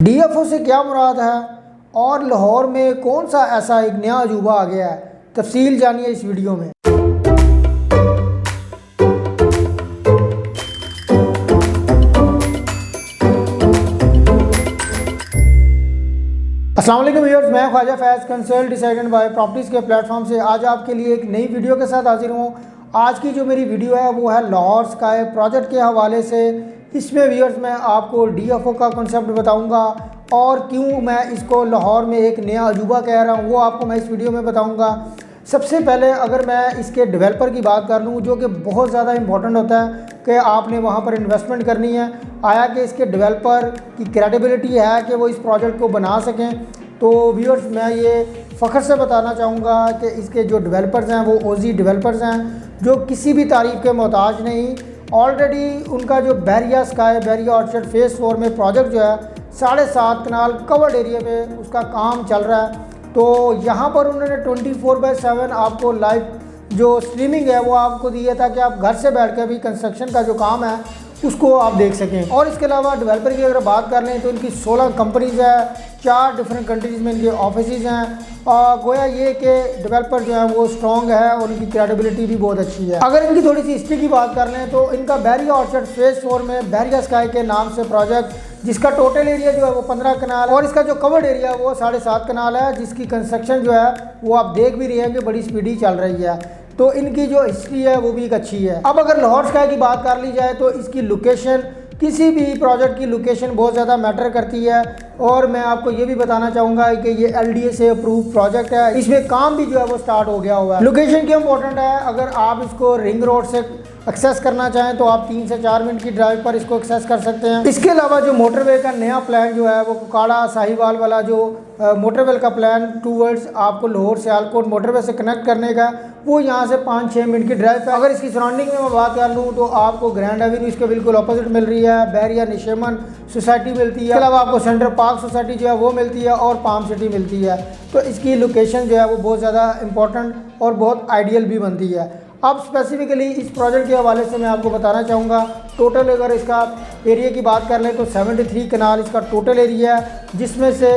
DFO से क्या मुराद है और लाहौर में कौन सा ऐसा एक नया अजूबा आ गया है, तफसील जानिए इस वीडियो में। अस्सलाम वालेकुम व्यूअर्स, मैं ख्वाजा फैज़ कंसल्ट डिसाइडेड बाय प्रॉपर्टीज़ के प्लेटफॉर्म से आज आपके लिए एक नई वीडियो के साथ हाजिर हूँ। आज की जो मेरी वीडियो है वो है लाहौर स्काई प्रोजेक्ट के हवाले से। इसमें व्यूअर्स मैं आपको डीएफओ का कॉन्सेप्ट बताऊंगा और क्यों मैं इसको लाहौर में एक नया अजूबा कह रहा हूँ वो आपको मैं इस वीडियो में बताऊंगा। सबसे पहले अगर मैं इसके डेवलपर की बात कर लूँ, जो कि बहुत ज़्यादा इंपॉर्टेंट होता है कि आपने वहाँ पर इन्वेस्टमेंट करनी है, आया कि इसके डेवलपर की क्रेडिबिलिटी है कि वो इस प्रोजेक्ट को बना सकें। तो व्यूअर्स मैं ये फ़ख्र से बताना चाहूँगा कि इसके जो डेवलपर्स हैं वो ओजी डेवलपर्स हैं जो किसी भी तारीफ़ के मोहताज नहीं। ऑलरेडी उनका जो बहरिया स्काई बहरिया ऑर्चर्ड फेज़ 4 में प्रोजेक्ट जो है 7.5 कनाल कवर्ड एरिया पे उसका काम चल रहा है। तो यहाँ पर उन्होंने 24/7 आपको लाइव जो स्ट्रीमिंग है वो आपको दी है ताकि आप घर से बैठ कर भी कंस्ट्रक्शन का जो काम है उसको आप देख सकें। और इसके अलावा डेवलपर की अगर बात कर लें तो इनकी 16 कंपनीज़ है, 4 डिफरेंट कंट्रीज़ में इनके ऑफिसेज हैं और गोया ये कि डेवलपर जो है वो स्ट्रॉन्ग है और उनकी क्रेडिबिलिटी भी बहुत अच्छी है। अगर इनकी थोड़ी सी हिस्ट्री की बात कर लें तो इनका बहरिया ऑर्चर्ड फेज़ 4 में बहरिया स्काई के नाम से प्रोजेक्ट, जिसका टोटल एरिया जो है वो 15 कनाल और इसका जो कवर्ड एरिया वो 7.5 कनाल है, जिसकी कंस्ट्रक्शन जो है वो आप देख भी रहे हैं कि बड़ी स्पीडी चल रही है। तो इनकी जो हिस्ट्री है वो भी एक अच्छी है। अब अगर लाहौर स्काई की बात कर ली जाए तो इसकी लोकेशन, किसी भी प्रोजेक्ट की लोकेशन बहुत ज़्यादा मैटर करती है। और मैं आपको ये भी बताना चाहूँगा कि ये एलडीए से अप्रूव प्रोजेक्ट है, इसमें काम भी जो है वो स्टार्ट हो गया हुआ है। लोकेशन क्यों इंपॉर्टेंट है? अगर आप इसको रिंग रोड से एक्सेस करना चाहें तो आप 3 से 4 मिनट की ड्राइव पर इसको एक्सेस कर सकते हैं। इसके अलावा जो मोटरवे का नया प्लान जो है वो कुकाड़ा साहिवाल वाला जो मोटरवे का प्लान टूवर्ड्स आपको लाहौर सियालकोट मोटरवे से कनेक्ट करने का, वो यहाँ से 5-6 मिनट की ड्राइव है। अगर इसकी सराउंडिंग में मैं बात कर लूँ तो आपको ग्रैंड एवेन्यू इसके बिल्कुल अपोजिट मिल रही है, बहरिया निशेमन सोसाइटी मिलती है, इसके अलावा आपको सेंट्रल पार्क सोसाइटी जो है वो मिलती है और पाम सिटी मिलती है। तो इसकी लोकेशन जो है वो बहुत ज़्यादा इंपॉर्टेंट और बहुत आइडियल भी बनती है। अब स्पेसिफिकली इस प्रोजेक्ट के हवाले से मैं आपको बताना चाहूँगा, टोटल अगर इसका एरिया की बात कर लें तो 73 कनाल इसका टोटल एरिया है, जिसमें से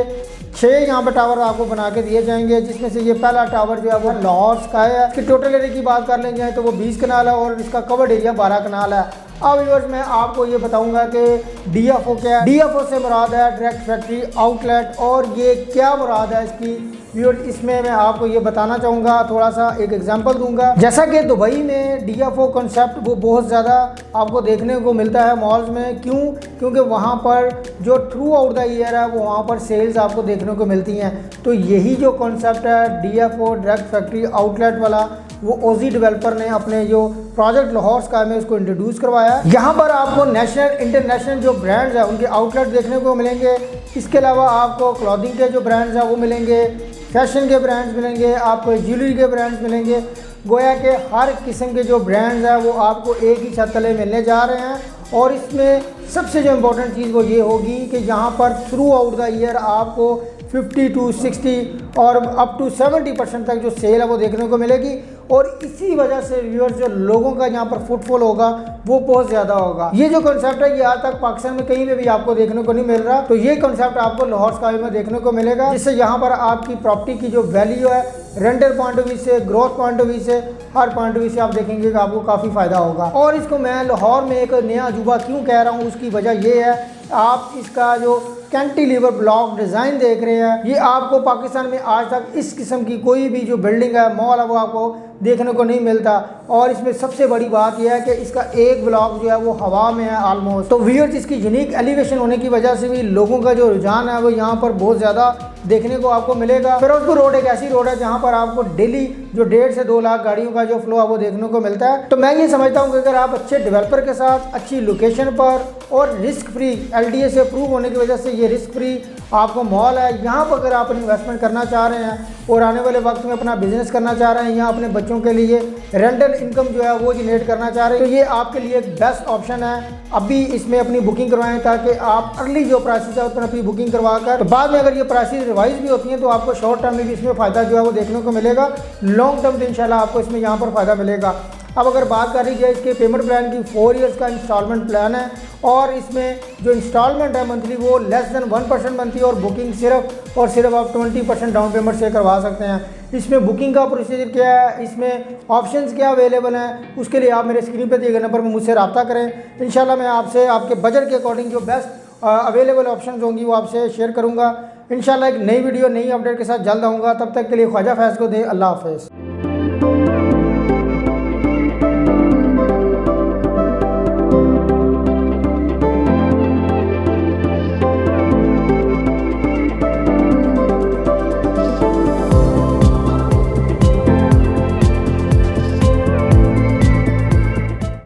6 यहाँ पर टावर आपको बना के दिए जाएंगे, जिसमें से ये पहला टावर जो है वो लाहौर स्काई है। इसके टोटल एरिया की बात कर लेंगे तो वो 20 कनाल है और इसका कवर्ड एरिया 12 कनाल है। अब व्यूअर्स मैं आपको ये बताऊंगा कि डीएफओ क्या है। डीएफओ से मुराद है डायरेक्ट फैक्ट्री आउटलेट, और ये क्या मुराद है इसकी व्यूअर्स, इसमें मैं आपको ये बताना चाहूँगा, थोड़ा सा एक एग्जांपल दूंगा। जैसा कि दुबई में डीएफओ कॉन्सेप्ट वो बहुत ज़्यादा आपको देखने को मिलता है मॉल्स में। क्यों? क्योंकि वहाँ पर जो थ्रू आउट द ईयर है वो वहाँ पर सेल्स आपको देखने को मिलती हैं। तो यही जो कॉन्सेप्ट है डीएफओ डायरेक्ट फैक्ट्री आउटलेट वाला, वो ओजी डेवलपर ने अपने जो प्रोजेक्ट लाहौर स्काई में उसको इंट्रोड्यूस करवाया। यहाँ पर आपको नेशनल इंटरनेशनल जो ब्रांड्स हैं उनके आउटलेट देखने को मिलेंगे। इसके अलावा आपको क्लॉथिंग के जो ब्रांड्स हैं वो मिलेंगे, फैशन के ब्रांड्स मिलेंगे, आपको ज्वेलरी के ब्रांड्स मिलेंगे। गोया के हर किस्म के जो ब्रांड्स हैं वो आपको एक ही छत तले मिलने जा रहे हैं। और इसमें सबसे जो इम्पोर्टेंट चीज़ वो ये होगी कि यहाँ पर थ्रू आउट द ईयर आपको 50 to 60 और अप टू 70% तक जो सेल है वो देखने को मिलेगी। और इसी वजह से व्यूअर्स जो लोगों का यहाँ पर फुटफॉल होगा वो बहुत ज़्यादा होगा। ये जो कॉन्सेप्ट है ये आज तक पाकिस्तान में कहीं में भी आपको देखने को नहीं मिल रहा। तो ये कॉन्सेप्ट आपको लाहौर स्काई में देखने को मिलेगा, जिससे यहाँ पर आपकी प्रॉपर्टी की जो वैल्यू है रेंटल पॉइंट ऑफ व्यू से, ग्रोथ पॉइंट ऑफ व्यू से, हर पॉइंट ऑफ व्यू से आप देखेंगे कि आपको काफ़ी फ़ायदा होगा। और इसको मैं लाहौर में एक नया अजूबा क्यों कह रहा हूँ, उसकी वजह ये है, आप इसका जो कैंटिलीवर ब्लॉक डिज़ाइन देख रहे हैं, ये आपको पाकिस्तान में आज तक इस किस्म की कोई भी जो बिल्डिंग है, मॉल है, वो आपको देखने को नहीं मिलता। और इसमें सबसे बड़ी बात यह है कि इसका एक ब्लॉक जो है वो हवा में है ऑलमोस्ट। तो व्यूअर्स इसकी यूनिक एलिवेशन होने की वजह से भी लोगों का जो रुझान है वो यहाँ पर बहुत ज़्यादा देखने को आपको मिलेगा। फिरोजपुर रोड एक ऐसी रोड है जहाँ पर आपको डेली जो 1.5 से 2 लाख गाड़ियों का जो फ्लो है वो देखने को मिलता है। तो मैं ये समझता हूँ कि अगर आप अच्छे डेवलपर के साथ अच्छी लोकेशन पर और रिस्क फ्री, एलडीए से अप्रूव होने की वजह से ये रिस्क फ्री आपको मॉल है, यहाँ पर अगर आप इन्वेस्टमेंट करना चाह रहे हैं और आने वाले वक्त में अपना बिजनेस करना चाह रहे हैं, यहाँ अपने बच्चों के लिए रेंटल इनकम जो है वो जनरेट करना चाह रहे हैं, तो ये आपके लिए एक बेस्ट ऑप्शन है। अभी इसमें अपनी बुकिंग करवाएं ताकि आप अर्ली जो प्राइसेस है उस पर अपनी बुकिंग करवा कर, तो बाद में अगर ये प्राइसेस रिवाइज भी होती हैं तो आपको शॉर्ट टर्म में भी इसमें फ़ायदा जो है वो देखने को मिलेगा। लॉन्ग टर्म तो इंशाल्लाह आपको इसमें यहाँ पर फ़ायदा मिलेगा। अब अगर बात कर ली जाए इसके पेमेंट प्लान की, 4 ईयर्स का इंस्टॉलमेंट प्लान है और इसमें जो इंस्टॉलमेंट है मंथली वो लेस देन 1% बनती है और बुकिंग सिर्फ और सिर्फ आप 20% डाउन पेमेंट से करवा सकते हैं। इसमें बुकिंग का प्रोसीजर क्या है, इसमें ऑप्शंस क्या अवेलेबल हैं, उसके लिए आप मेरे स्क्रीन पर दिए गए नंबर पर मुझसे रब्ता करें। इंशाल्लाह मैं आपसे आपके बजट के अकॉर्डिंग जो बेस्ट अवेलेबल ऑप्शंस होंगी वो आपसे शेयर करूँगा। इंशाल्लाह एक नई वीडियो नई अपडेट के साथ जल्द आऊँगा। तब तक के लिए ख्वाजा फैज़ को दे अल्लाह हाफ़िज़।